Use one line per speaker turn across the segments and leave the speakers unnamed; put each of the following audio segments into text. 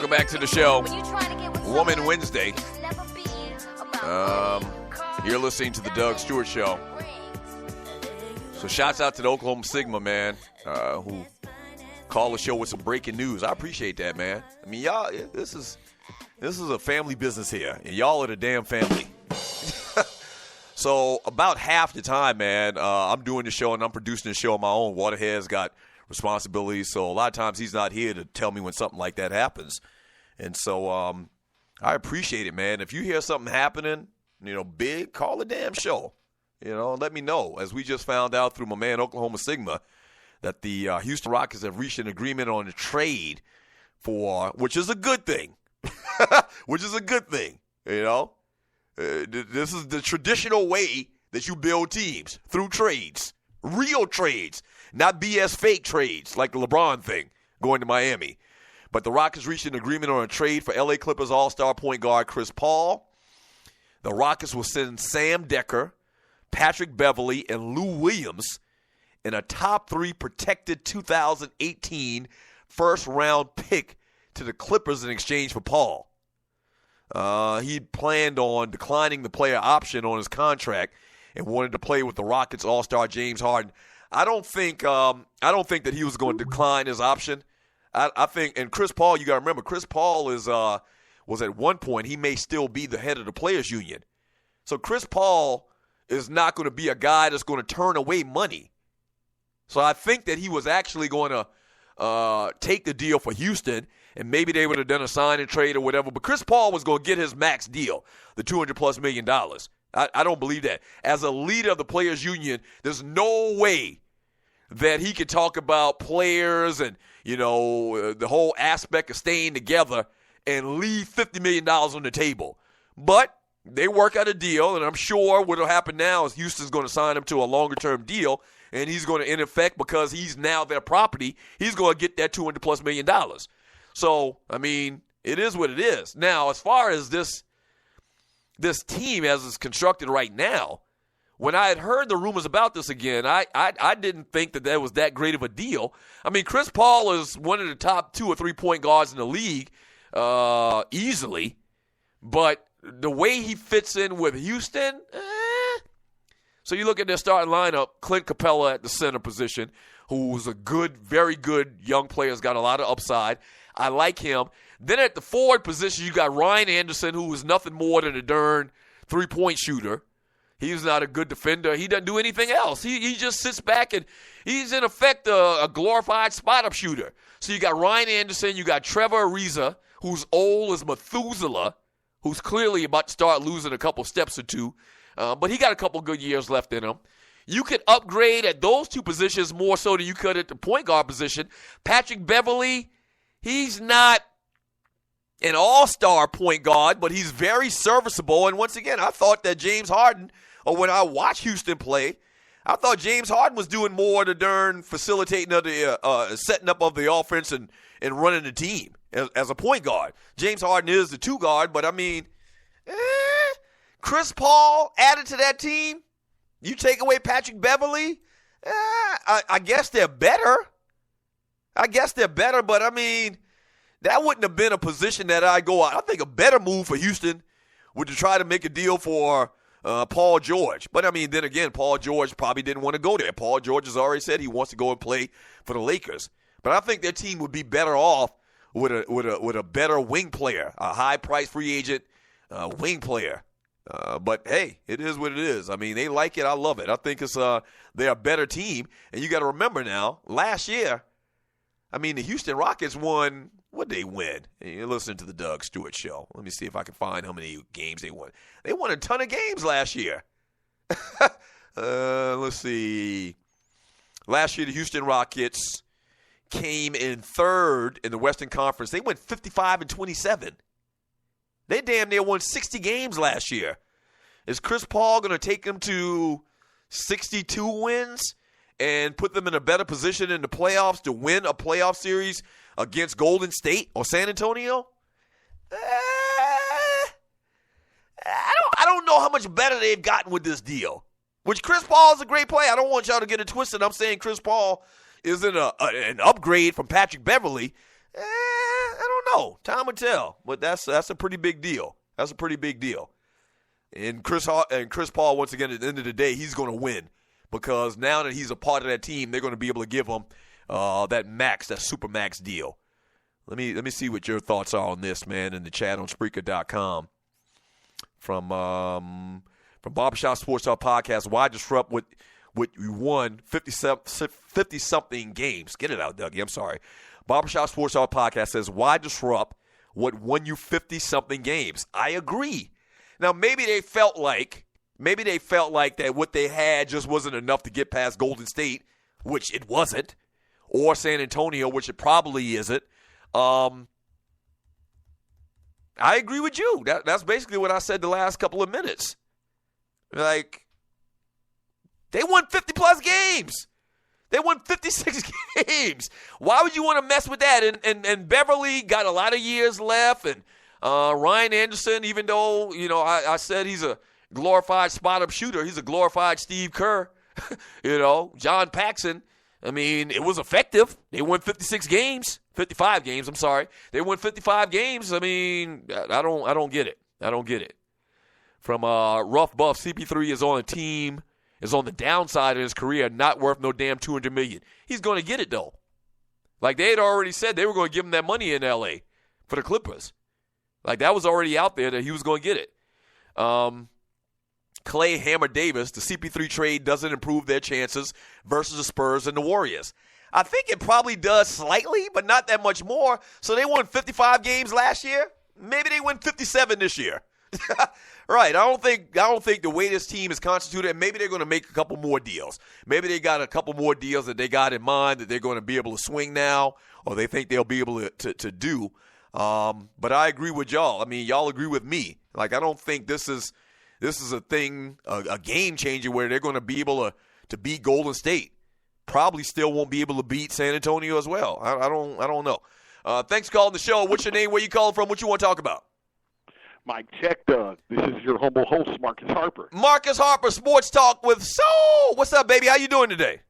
Welcome back to the show. Woman Wednesday. You're listening to the Doug Stewart Show. So shouts out to the Oklahoma Sigma, man, who called the show with some breaking news. I appreciate that, man. I mean, y'all, this is a family business here, and y'all are the damn family. So about half the time, man, I'm doing the show and I'm producing the show on my own. Waterhead's got responsibilities, so a lot of times he's not here to tell me when something like that happens. And so I appreciate it, man. If you hear something happening, big, call the damn show. Let me know. As we just found out through my man Oklahoma Sigma that the Houston Rockets have reached an agreement on a trade which is a good thing. Which is a good thing, This is the traditional way that you build teams, through trades, real trades, not BS fake trades like the LeBron thing going to Miami. But the Rockets reached an agreement on a trade for LA Clippers all-star point guard Chris Paul. The Rockets will send Sam Dekker, Patrick Beverley, and Lou Williams in a top 3 protected 2018 first-round pick to the Clippers in exchange for Paul. He planned on declining the player option on his contract and wanted to play with the Rockets all-star James Harden. I don't think that he was going to decline his option. I think, and Chris Paul, you got to remember, Chris Paul was at one point, he may still be the head of the players union. So Chris Paul is not going to be a guy that's going to turn away money. So I think that he was actually going to take the deal for Houston, and maybe they would have done a sign and trade or whatever. But Chris Paul was going to get his max deal, the $200+ million. I don't believe that. As a leader of the players union, there's no way that he could talk about players and, the whole aspect of staying together and leave $50 million on the table. But they work out a deal, and I'm sure what will happen now is Houston's going to sign him to a longer-term deal, and he's going to, in effect, because he's now their property, he's going to get that $200+ million. So, I mean, it is what it is. Now, as far as this team as it's constructed right now, when I had heard the rumors about this again, I didn't think that was that great of a deal. I mean, Chris Paul is one of the top 2 or 3 point guards in the league easily, but the way he fits in with Houston, So you look at their starting lineup, Clint Capella at the center position, who's a good, very good young player, has got a lot of upside. I like him. Then at the forward position, you got Ryan Anderson, who is nothing more than a darn three-point shooter. He's not a good defender. He doesn't do anything else. He just sits back, and he's, in effect, a glorified spot-up shooter. So you got Ryan Anderson. You got Trevor Ariza, who's old as Methuselah, who's clearly about to start losing a couple steps or two. But he got a couple good years left in him. You could upgrade at those 2 positions more so than you could at the point guard position. Patrick Beverley, he's not an all-star point guard, but he's very serviceable. And once again, I thought that James Harden, or when I watched Houston play, I thought James Harden was doing more to darn facilitating of the setting up of the offense and running the team as a point guard. James Harden is the 2 guard, but I mean, Chris Paul added to that team. You take away Patrick Beverley, I guess they're better. But I mean, that wouldn't have been a position that I go out. I think a better move for Houston would to try to make a deal for Paul George. But I mean, then again, Paul George probably didn't want to go there. Paul George has already said he wants to go and play for the Lakers. But I think their team would be better off with a better wing player, a high-priced free agent wing player. But hey, it is what it is. I mean, they like it. I love it. I think they're a better team. And you got to remember now, last year, I mean, the Houston Rockets won. What did they win? You listen to the Doug Stewart Show. Let me see if I can find how many games they won. They won a ton of games last year. Let's see. Last year, the Houston Rockets came in 3rd in the Western Conference. They went 55-27. They damn near won 60 games last year. Is Chris Paul going to take them to 62 wins and put them in a better position in the playoffs to win a playoff series against Golden State or San Antonio? I don't know how much better they've gotten with this deal. Which Chris Paul is a great player. I don't want y'all to get it twisted. I'm saying Chris Paul isn't an upgrade from Patrick Beverley. I don't tell. Time will tell. But that's a pretty big deal. That's a pretty big deal. And Chris Paul, once again, at the end of the day, he's going to win because now that he's a part of that team, they're going to be able to give him that super max deal. Let me see what your thoughts are on this, man, in the chat on Spreaker.com. From Barbershop Sports Talk Podcast, why disrupt what you won 50-something games? Get it out, Dougie. I'm sorry. Barbershop Sports Talk Podcast says, why disrupt what won you 50-something games? I agree. Now, maybe they felt like that what they had just wasn't enough to get past Golden State, which it wasn't, or San Antonio, which it probably isn't. I agree with you. That's basically what I said the last couple of minutes. Like, they won 50-plus games. They won 56 games. Why would you want to mess with that? And Beverly got a lot of years left. And Ryan Anderson, even though, I said he's a glorified spot-up shooter, he's a glorified Steve Kerr. John Paxson, I mean, it was effective. They won 55 games, I'm sorry. They won 55 games. I mean, I don't get it. I don't get it. From Rough Buff, CP3 is on a team, is on the downside of his career, not worth no damn $200 million. He's going to get it, though. Like, they had already said they were going to give him that money in L.A. for the Clippers. Like, that was already out there that he was going to get it. Clay Hammer Davis, the CP3 trade doesn't improve their chances versus the Spurs and the Warriors. I think it probably does slightly, but not that much more. So they won 55 games last year. Maybe they win 57 this year. Right. I don't think the way this team is constituted, and maybe they're going to make a couple more deals. Maybe they got a couple more deals that they got in mind that they're going to be able to swing now, or they think they'll be able to do. But I agree with y'all. I mean, y'all agree with me. Like, I don't think this is a thing, a game changer where they're going to be able to beat Golden State. Probably still won't be able to beat San Antonio as well. I don't know. Thanks for calling the show. What's your name? Where you calling from? What you want to talk about?
Mike Check, Doug. This is your humble host, Marcus Harper.
Marcus Harper, Sports Talk with Soul. What's up, baby? How you doing today?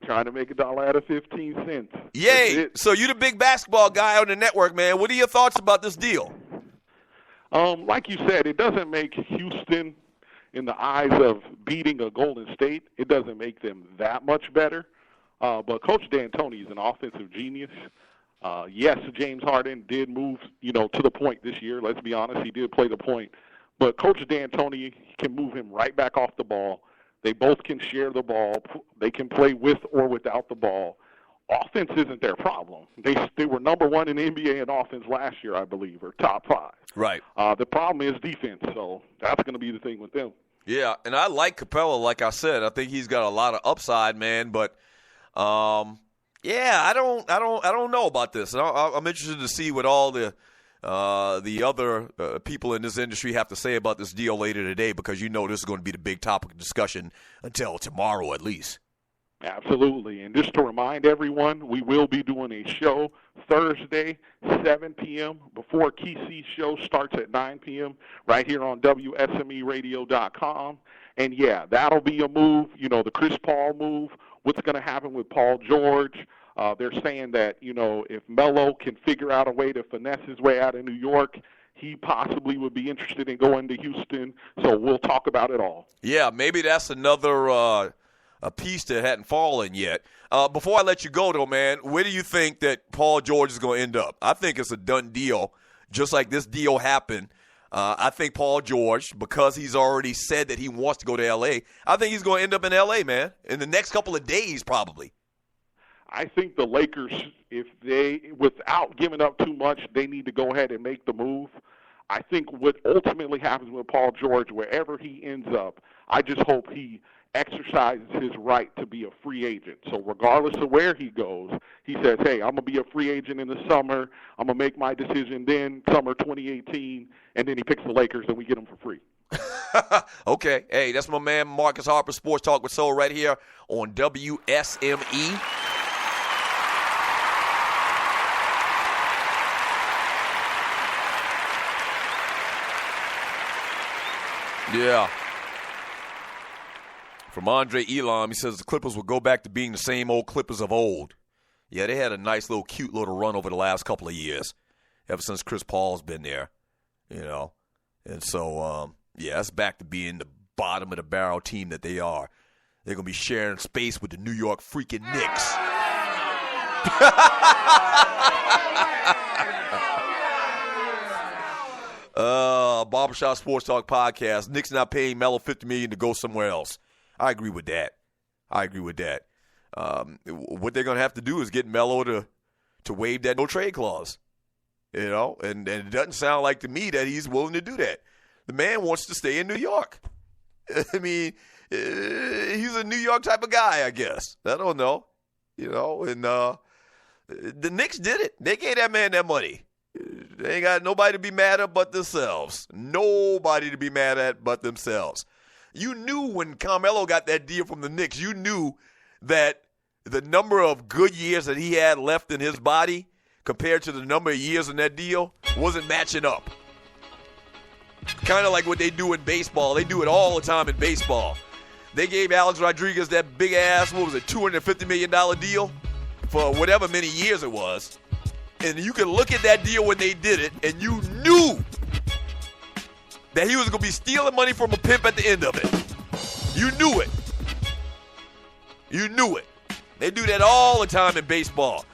Trying to make $1 out of 15 cents.
Yay. So you the big basketball guy on the network, man. What are your thoughts about this deal?
Like you said, it doesn't make Houston, in the eyes of beating a Golden State, it doesn't make them that much better. But Coach D'Antoni is an offensive genius. Yes, James Harden did move, to the point this year. Let's be honest, he did play the point. But Coach D'Antoni can move him right back off the ball. They both can share the ball. They can play with or without the ball. Offense isn't their problem. They were number one in the NBA in offense last year, I believe, or top 5.
Right.
The problem is defense, so that's going to be the thing with them.
Yeah, and I like Capella, like I said. I think he's got a lot of upside, man. But I don't know about this. I'm interested to see what all the other people in this industry have to say about this deal later today, because this is going to be the big topic of discussion until tomorrow at least.
Absolutely. And just to remind everyone, we will be doing a show Thursday, 7 p.m. before Kesey's show starts at 9 p.m. right here on WSMEradio.com. And, yeah, that'll be a move, the Chris Paul move. What's going to happen with Paul George? They're saying that, if Melo can figure out a way to finesse his way out of New York, he possibly would be interested in going to Houston. So we'll talk about it all. Yeah,
maybe that's another a piece that hadn't fallen yet. Before I let you go, though, man, where do you think that Paul George is going to end up? I think it's a done deal, just like this deal happened. I think Paul George, because he's already said that he wants to go to L.A., I think he's going to end up in L.A., man, in the next couple of days probably.
I think the Lakers, if they, without giving up too much, they need to go ahead and make the move. I think what ultimately happens with Paul George, wherever he ends up, I just hope he exercises his right to be a free agent. So regardless of where he goes, he says, hey, I'm going to be a free agent in the summer. I'm going to make my decision then, summer 2018, and then he picks the Lakers and we get him for free.
Okay. Hey, that's my man Marcus Harper, Sports Talk with Soul, right here on WSME. Yeah. From Andre Elam, he says the Clippers will go back to being the same old Clippers of old. Yeah, they had a nice little cute little run over the last couple of years. ever since Chris Paul's been there, you know. And so, it's back to being the bottom of the barrel team that they are. They're going to be sharing space with the New York freaking Knicks. Barbershop Sports Talk Podcast. Knicks not paying Melo $50 million to go somewhere else. I agree with that. What they're going to have to do is get Melo to waive that no-trade clause. You know, and it doesn't sound like to me that he's willing to do that. The man wants to stay in New York. I mean, he's a New York type of guy, I guess. I don't know. You know, and the Knicks did it. They gave that man that money. They ain't got nobody to be mad at but themselves. Nobody to be mad at but themselves. You knew when Carmelo got that deal from the Knicks, you knew that the number of good years that he had left in his body compared to the number of years in that deal wasn't matching up. Kind of like what they do in baseball. They do it all the time in baseball. They gave Alex Rodriguez that big-ass, $250 million deal for whatever many years it was. And you can look at that deal when they did it, and you knew that he was going to be stealing money from a pimp at the end of it. You knew it. You knew it. They do that all the time in baseball.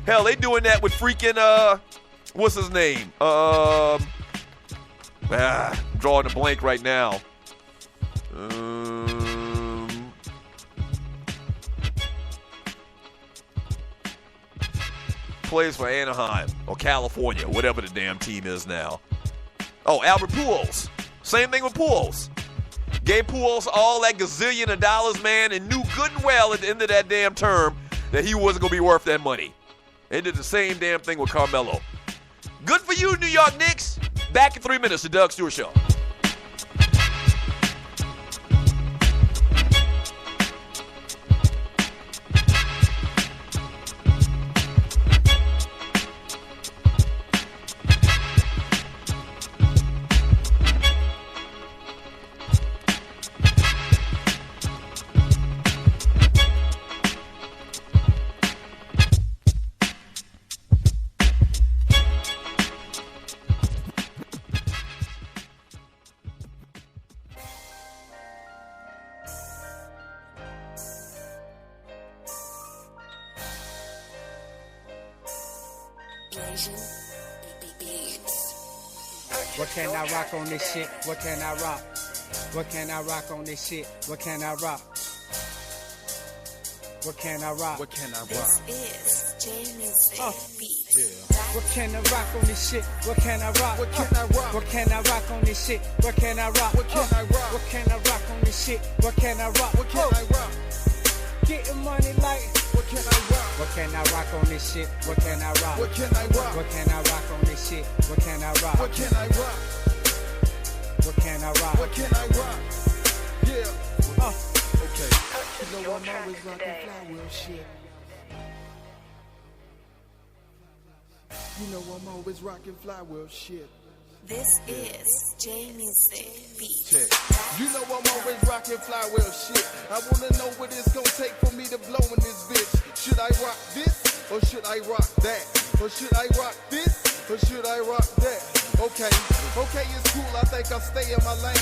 Hell, they doing that with freaking, what's his name? I'm drawing a blank right now. Plays for Anaheim or California, whatever the damn team is now. Oh, Albert Pujols. Same thing with Pujols. Gave Pujols all that gazillion of dollars, man, and knew good and well at the end of that damn term that he wasn't going to be worth that money. They did the same damn thing with Carmelo. Good for you, New York Knicks. Back in 3 minutes, the Doug Stewart Show.
What can I rock on this shit? What can I rock? What can I rock on this shit? What can I rock? What can I rock?
What can I rock?
This is Jamie's beat.
Yeah. What can I rock on this shit? What can I rock?
What can I rock?
What can I rock on this shit? What can I rock?
What can I rock?
What can I rock on this shit? What can I rock?
What can I rock?
Getting money like.
What can I rock?
What can I rock on this shit? What can I rock?
What can I rock?
What can I rock on this shit? What can I rock?
What can I rock?
What can I rock?
What can I rock? Yeah. Okay. You know I'm always rocking flywheel shit. You know I'm always rocking flywheel shit.
This is Jamie's beat.
Check. You know I'm always rocking flywheel shit. I wanna know what it's gonna take for me to blow in this bitch. Should I rock this or should I rock that? Or should I rock this or should I rock that? Okay, it's cool, I think I'll stay in my lane.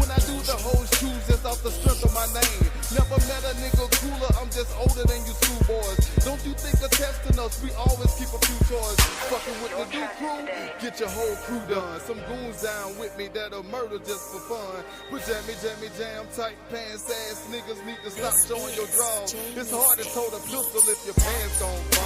When I do the whole shoes, it's off the strength of my name. Never met a nigga cooler, I'm just older than you schoolboys. Don't you think of testing us, we always keep a few toys. Fucking with the new crew, get your whole crew done. Some goons down with me that'll murder just for fun. But jam tight pants ass niggas need to stop showing your draws. It's hard to tote a pistol if your pants gon' fall.